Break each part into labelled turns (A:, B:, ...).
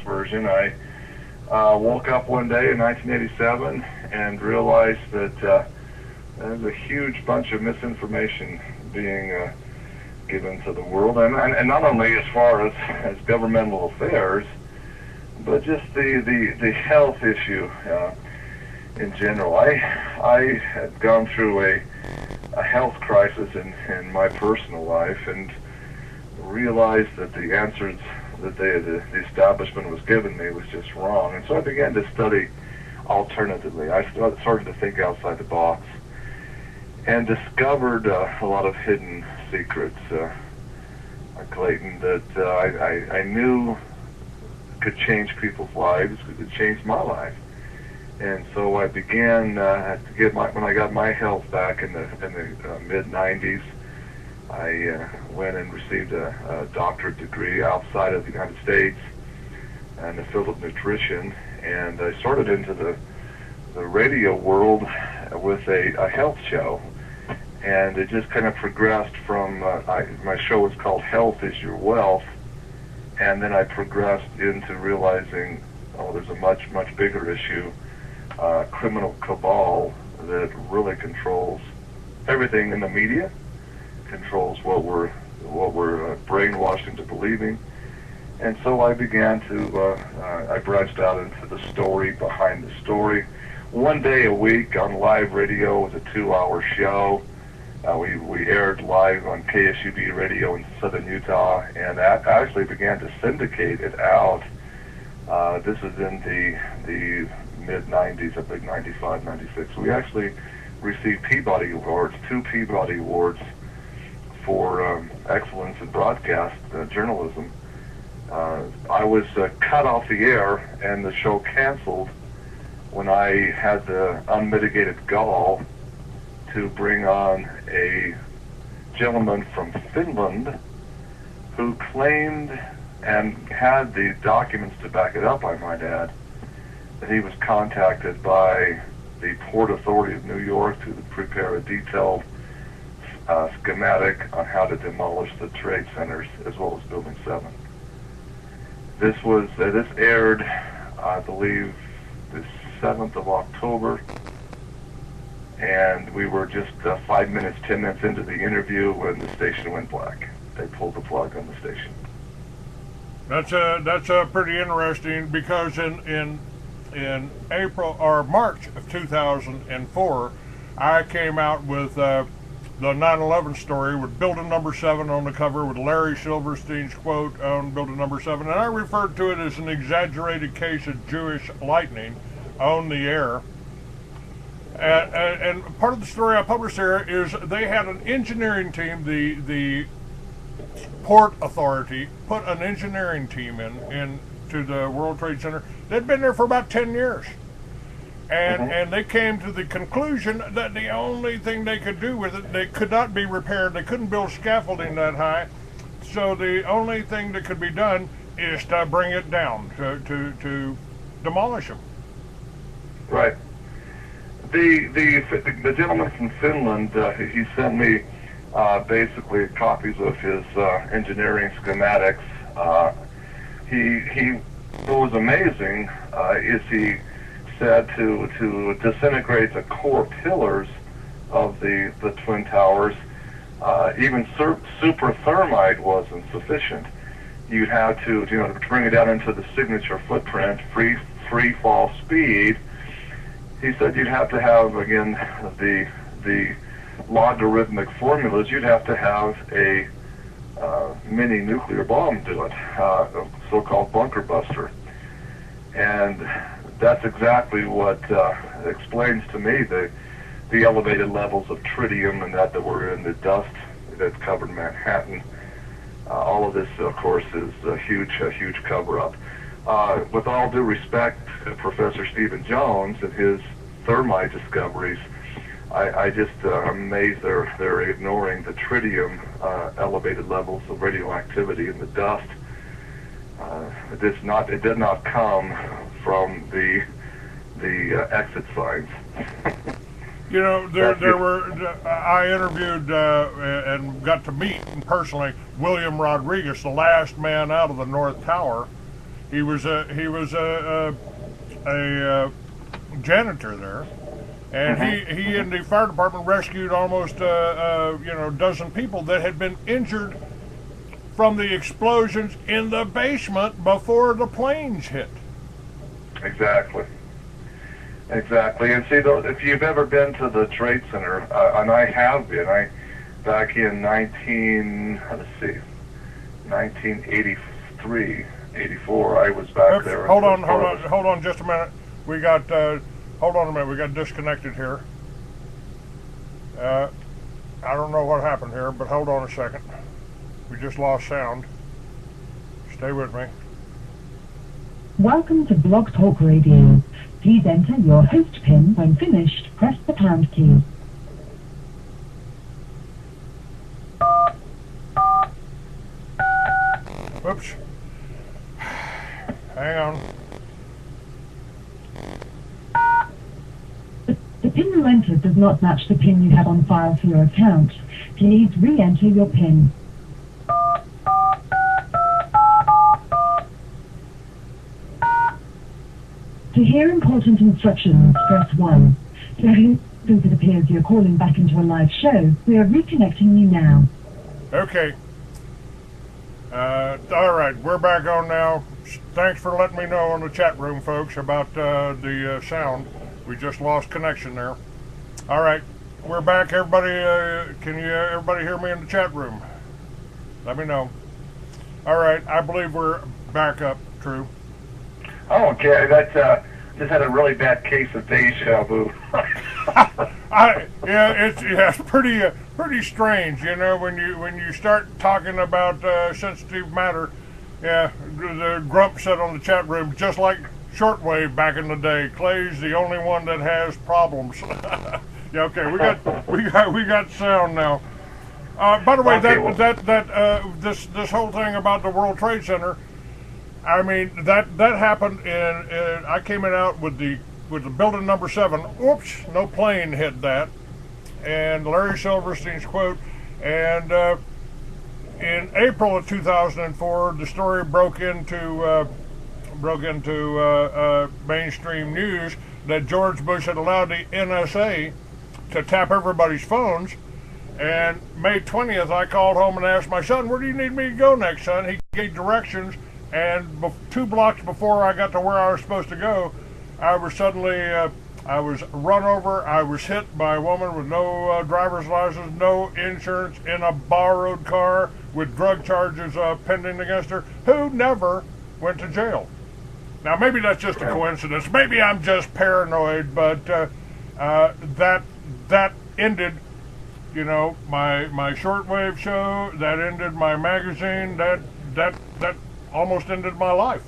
A: version. I woke up one day in 1987 and realized that there's a huge bunch of misinformation being given to the world, and not only as far as governmental affairs, but just the health issue in general. I had gone through a health crisis in my personal life and realized that the answers that the establishment was giving me was just wrong. And so I began to study alternatively. I started to think outside the box and discovered a lot of hidden secrets, Clayton, that I knew could change people's lives, could change my life. And so I began to get when I got my health back in the mid-90s. I went and received a doctorate degree outside of the United States in the field of nutrition, and I started into the radio world with a health show, and it just kind of progressed from, my show was called Health is Your Wealth, and then I progressed into realizing, oh, there's a much bigger issue, criminal cabal that really controls everything in the media, controls what we're brainwashed into believing. And so I began to I branched out into the story behind the story. One day a week on live radio was a 2-hour show. We aired live on KSUB radio in southern Utah, and that actually began to syndicate it out. This is in the mid-90s, I think 95, 96. We actually received Peabody Awards, 2 Peabody Awards for excellence in broadcast journalism. I was cut off the air and the show canceled when I had the unmitigated gall to bring on a gentleman from Finland who claimed, and had the documents to back it up, I might add, that he was contacted by the Port Authority of New York to prepare a detailed schematic on how to demolish the trade centers as well as Building 7. This was this aired, I believe, the 7th of October, and we were just 5 minutes, 10 minutes into the interview when the station went black. They pulled the plug on the station.
B: That's pretty interesting, because in April or March of 2004, I came out with the 9/11 story with Building Number 7 on the cover, with Larry Silverstein's quote on Building Number 7, and I referred to it as an exaggerated case of Jewish lightning on the air. And part of the story I published there is they had an engineering team. The Port Authority put an engineering team in to the World Trade Center. They'd been there for about 10 years. And they came to the conclusion that the only thing they could do with it, they could not be repaired. They couldn't build scaffolding that high. So the only thing that could be done is to bring it down, to demolish them.
A: Right. The gentleman from Finland, he sent me basically copies of his engineering schematics. What was amazing is he said to disintegrate the core pillars of the Twin Towers, even super thermite wasn't sufficient. You'd have to bring it down into the signature footprint, free fall speed. He said you'd have to have, again, the logarithmic formulas. You'd have to have a mini nuclear bomb do it, a so-called bunker buster. And that's exactly what explains to me the elevated levels of tritium and that were in the dust that covered Manhattan. All of this, of course, is a huge cover-up. With all due respect to Professor Stephen Jones and his thermite discoveries, I just am amazed they're ignoring the tritium elevated levels of radioactivity in the dust. It did not come from the exit signs.
B: You know, I interviewed and got to meet personally William Rodriguez, the last man out of the North Tower. He was a janitor there, and he and the fire department rescued almost dozen people that had been injured from the explosions in the basement before the planes hit.
A: Exactly. Exactly. And see, if you've ever been to the Trade Center, and I have been, back in 1983, 84, I was back there.
B: Hold on just a minute. We got, hold on a minute, we got disconnected here. I don't know what happened here, but hold on a second. We just lost sound. Stay with me.
C: Welcome to Blog Talk Radio. Please enter your host PIN. When finished, press the pound key.
B: Whoops. Hang on.
C: The PIN you entered does not match the PIN you have on file for your account. Please re-enter your PIN. To hear important instructions, press 1. Since it appears you're calling back into a live show, we are reconnecting you now.
B: Okay. All right, we're back on now. Thanks for letting me know in the chat room, folks, about the sound. We just lost connection there. All right, we're back. Everybody, can you everybody hear me in the chat room? Let me know. All right, I believe we're back up. True.
A: Oh, okay. That just had a really bad case of deja vu.
B: It's pretty strange, you know, when you start talking about sensitive matter. Yeah, the Grump said on the chat room, just like shortwave back in the day, Clay's the only one that has problems. Yeah, okay, we got sound now. By the way, this whole thing about the World Trade Center, I mean, that happened in I came in out with the building number 7. Oops, no plane hit that. And Larry Silverstein's quote. And in April of 2004, the story broke into mainstream news that George Bush had allowed the NSA to tap everybody's phones. And May 20th, I called home and asked my son, "Where do you need me to go next, son?" He gave directions. And 2 blocks before I got to where I was supposed to go, I was suddenly, I was run over. I was hit by a woman with no driver's license, no insurance, in a borrowed car with drug charges pending against her, who never went to jail. Now, maybe that's just a coincidence. Maybe I'm just paranoid, but that ended, you know, my shortwave show. That ended my magazine. That almost ended my life.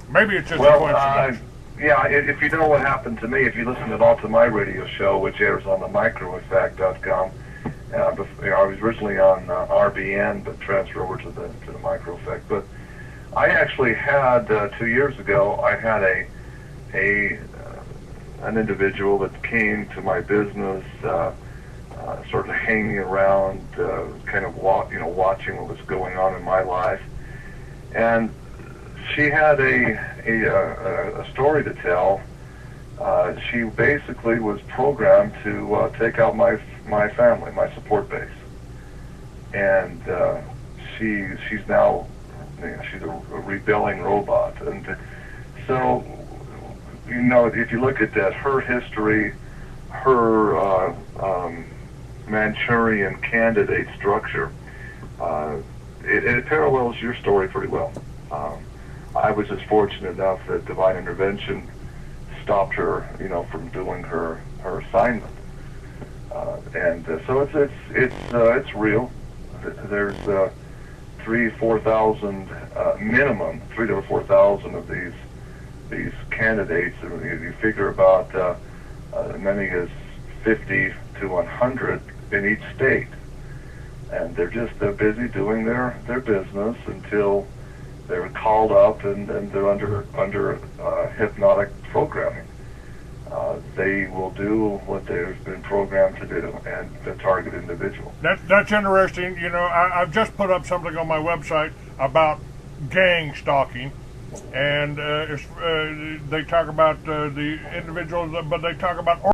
B: Maybe it's just a coincidence.
A: Yeah, if you know what happened to me, if you listen at all to my radio show, which airs on the microeffect.com, I was originally on RBN, but transferred over to the microeffect. But I actually had 2 years ago, I had an individual that came to my business, sort of hanging around, kind of watching what was going on in my life. And she had a story to tell. She basically was programmed to take out my family, my support base. And she's now, she's a rebelling robot. And so, you know, if you look at that, her history, her Manchurian candidate structure, it parallels your story pretty well. I was just fortunate enough that divine intervention stopped her, you know, from doing her assignment, and so it's real. There's 3,000-4,000 minimum, 3,000 to 4,000 of these candidates. You figure about as many as 50 to 100 in each state. And they're busy doing their business until they're called up and they're under hypnotic programming. They will do what they've been programmed to do, and the target individual.
B: That's interesting. You know, I've just put up something on my website about gang stalking, and they talk about the individuals, but they talk about